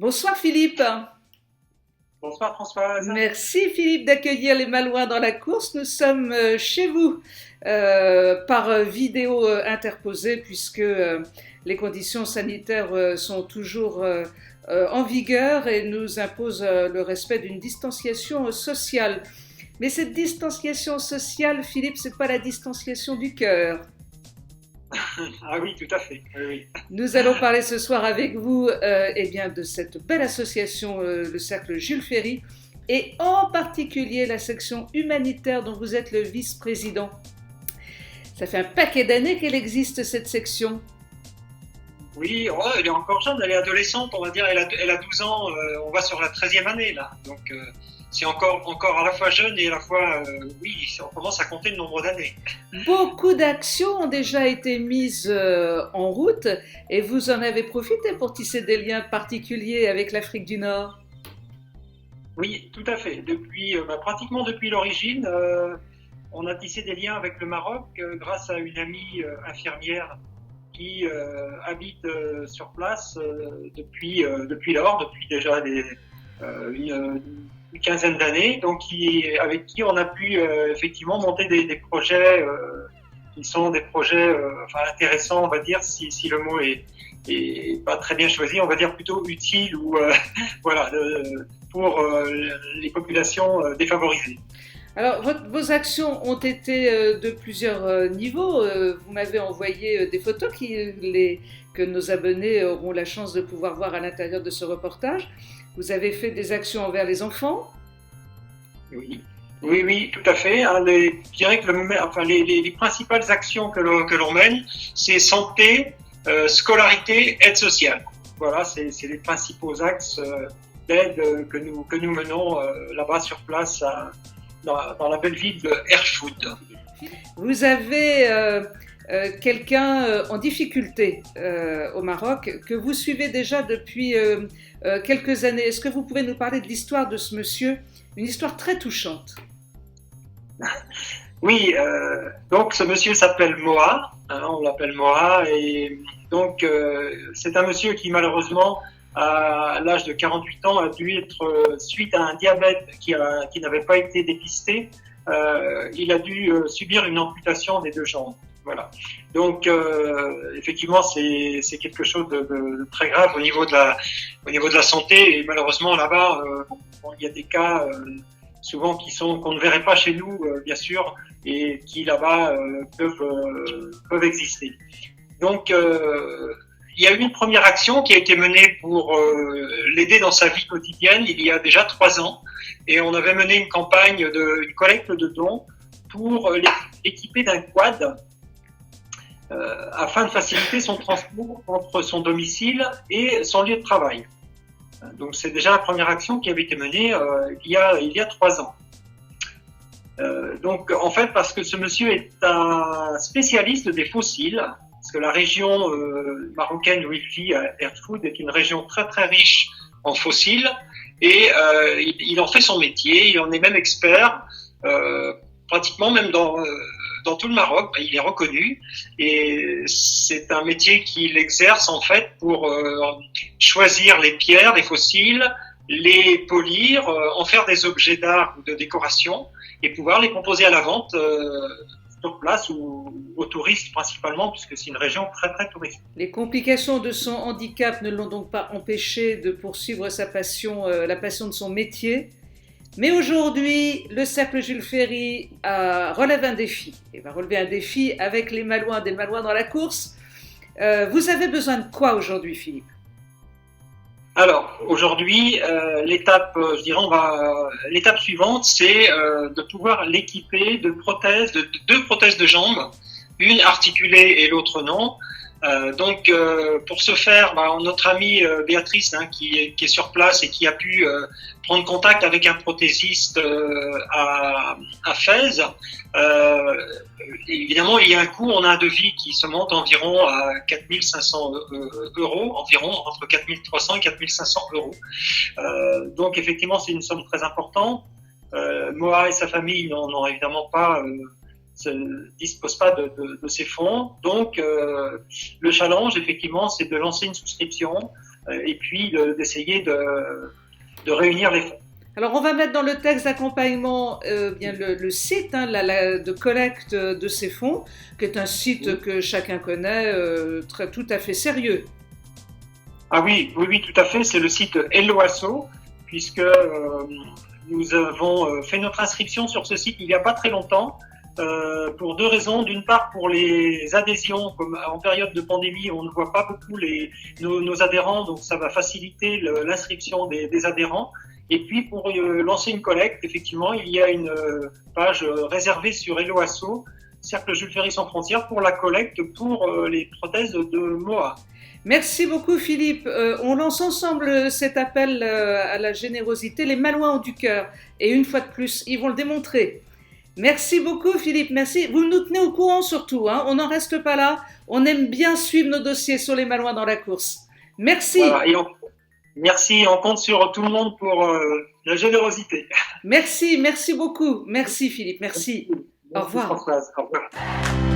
Bonsoir Philippe. Bonsoir Françoise. Merci Philippe d'accueillir les Malouins dans la course. Nous sommes chez vous par vidéo interposée puisque les conditions sanitaires sont toujours en vigueur et nous imposent le respect d'une distanciation sociale. Mais cette distanciation sociale, Philippe, c'est pas la distanciation du cœur. Ah oui, tout à fait. Oui, oui. Nous allons parler ce soir avec vous eh bien, de cette belle association, le Cercle Jules Ferry, et en particulier la section humanitaire dont vous êtes le vice-président. Ça fait un paquet d'années qu'elle existe, cette section. Oui, oh, elle est encore jeune, elle est adolescente, on va dire, elle a 12 ans, on va sur la 13e année là. Donc c'est encore à la fois jeune et à la fois, oui, on commence à compter le nombre d'années. Beaucoup d'actions ont déjà été mises en route et vous en avez profité pour tisser des liens particuliers avec l'Afrique du Nord. Oui, tout à fait. Pratiquement depuis l'origine, on a tissé des liens avec le Maroc grâce à une amie infirmière qui habite sur place depuis lors, depuis déjà une quinzaine d'années, donc avec qui on a pu effectivement monter des projets qui sont des projets intéressants, on va dire, si le mot est pas très bien choisi, on va dire plutôt utile ou voilà, pour les populations défavorisées. Alors, vos actions ont été de plusieurs niveaux. Vous m'avez envoyé des photos que nos abonnés auront la chance de pouvoir voir à l'intérieur de ce reportage. Vous avez fait des actions envers les enfants? Oui, oui, oui, tout à fait. Je dirais que les principales actions que l'on mène, c'est santé, scolarité, aide sociale. Voilà, c'est les principaux axes d'aide que nous menons là-bas sur place dans la belle ville de Erfoud. Vous avez quelqu'un en difficulté au Maroc que vous suivez déjà depuis quelques années. Est-ce que vous pouvez nous parler de l'histoire de ce monsieur? Une histoire très touchante. Oui, donc ce monsieur s'appelle Moa, hein, on l'appelle Moa, et donc c'est un monsieur qui malheureusement à l'âge de 48 ans a dû être, suite à un diabète qui n'avait pas été dépisté, il a dû subir une amputation des deux jambes. Voilà. Donc effectivement c'est quelque chose de très grave au niveau de la santé, et malheureusement là-bas il y a des cas souvent qu'on ne verrait pas chez nous bien sûr, et qui là-bas peuvent exister. Donc il y a eu une première action qui a été menée pour l'aider dans sa vie quotidienne il y a déjà 3 ans, et on avait mené une campagne une collecte de dons pour l'équiper d'un quad afin de faciliter son transport entre son domicile et son lieu de travail. Donc c'est déjà la première action qui avait été menée il y a 3 ans. Donc en fait, parce que ce monsieur est un spécialiste des fossiles, parce que la région marocaine où il vit, à Erfoud, est une région très très riche en fossiles, et il en fait son métier, il en est même expert, pratiquement même dans tout le Maroc, il est reconnu, et c'est un métier qu'il exerce en fait pour choisir les pierres, les fossiles, les polir, en faire des objets d'art ou de décoration, et pouvoir les proposer à la vente sur place ou aux touristes principalement, puisque c'est une région très très touristique. Les complications de son handicap ne l'ont donc pas empêché de poursuivre sa passion, la passion de son métier. Mais aujourd'hui, le Cercle Jules Ferry relève un défi. Il va relever un défi avec des Malouins dans la course. Vous avez besoin de quoi aujourd'hui, Philippe? Alors aujourd'hui, l'étape suivante, c'est de pouvoir l'équiper de prothèses, de 2 prothèses de jambes, une articulée et l'autre non. Donc pour ce faire, notre amie Béatrice, hein, qui est sur place et qui a pu prendre contact avec un prothésiste à Fès. Évidemment, il y a un coût, on a un devis qui se monte environ à 4500 euros, environ entre 4300 et 4500 euros. Donc effectivement, c'est une somme très importante. Moa et sa famille n'ont évidemment pas ne dispose pas de ces fonds. Donc, le challenge, effectivement, c'est de lancer une souscription et puis d'essayer de réunir les fonds. Alors, on va mettre dans le texte d'accompagnement bien le site de collecte de ces fonds, qui est un site que chacun connaît, tout à fait sérieux. Ah oui, tout à fait. C'est le site Helloasso, puisque nous avons fait notre inscription sur ce site il n'y a pas très longtemps, pour deux raisons. D'une part, pour les adhésions, comme en période de pandémie, on ne voit pas beaucoup nos adhérents, donc ça va faciliter l'inscription des adhérents. Et puis pour lancer une collecte, effectivement, il y a une page réservée sur Helloasso, Cercle Jules Ferry sans frontières, pour la collecte pour les prothèses de Moa. Merci beaucoup Philippe. On lance ensemble cet appel à la générosité. Les Malouins ont du cœur. Et une fois de plus, ils vont le démontrer. Merci beaucoup Philippe, merci. Vous nous tenez au courant surtout, hein. On n'en reste pas là. On aime bien suivre nos dossiers sur les Malouins dans la course. Merci. Voilà, merci, on compte sur tout le monde pour la générosité. Merci beaucoup. Merci Philippe, merci. Au revoir. Françoise, au revoir.